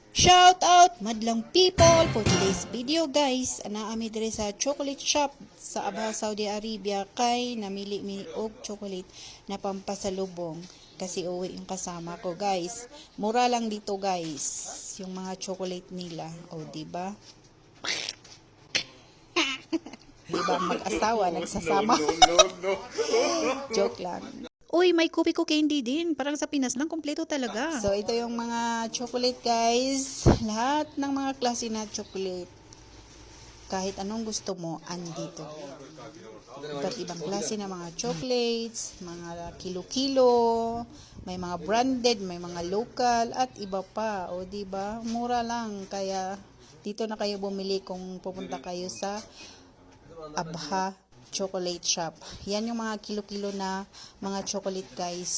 Shout out madlang people for today's video guys. Anaami dire sa chocolate shop sa Abha, Saudi Arabia kay namili mi og chocolate na pampasalubong kasi uwi yung kasama ko guys. Mura lang dito guys yung mga chocolate nila. O di ba? Di ba mag-asawa nagsasama? Joke lang. Uy, may kupi ko candy din. Parang sa Pinas lang, kompleto talaga. So, ito yung mga chocolate, guys. Lahat ng mga klase na chocolate. Kahit anong gusto mo, andito. Iba't ibang klase na mga chocolates, mga kilo-kilo, may mga branded, may mga local, at iba pa. O, diba? Mura lang. Kaya, dito na kayo bumili kung pupunta kayo sa Abha chocolate shop. Yan yung mga kilo-kilo na mga chocolate guys.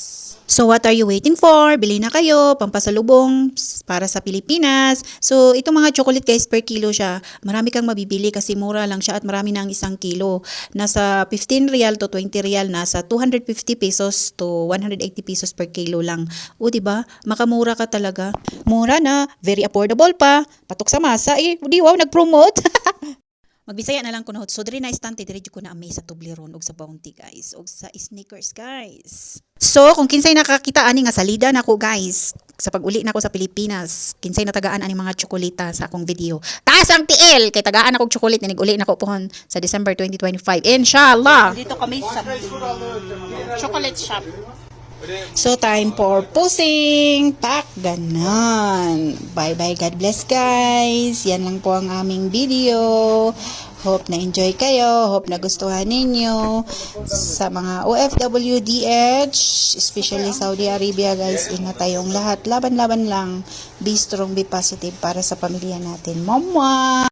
So what are you waiting for? Bili na kayo, pampasalubong para sa Pilipinas. So itong mga chocolate guys per kilo siya. Marami kang mabibili kasi mura lang siya at marami na ang isang kilo. Nasa 15 real to 20 real, nasa 250 pesos to 180 pesos per kilo lang. O diba? Makamura ka talaga. Mura na, very affordable pa. Patok sa masa eh. Di wow, nag-promote. Magbisaya na lang ko na. So, diri na istante, diri ko na amay sa Toblerone og sa Bounty, guys. Og sa Snickers, guys. So, kung kinsay nakakita ani nga salida na ko, guys, sa pag-uli na ko sa Pilipinas, kinsay natagaan ani mga tsokolita sa akong video. Taas ang TL! Kay tagaan akong tsokolate, uli na ko pohon sa December 2025. Inshallah! Dito kami sa chocolate shop. So, time for pusing. Pack. Ganon. Bye-bye. God bless, guys. Yan lang po ang aming video. Hope na enjoy kayo. Hope na gustuhan ninyo. Sa mga OFW DH, especially Saudi Arabia, guys, ingat tayong lahat. Laban-laban lang. Be strong, be positive para sa pamilya natin. Mama!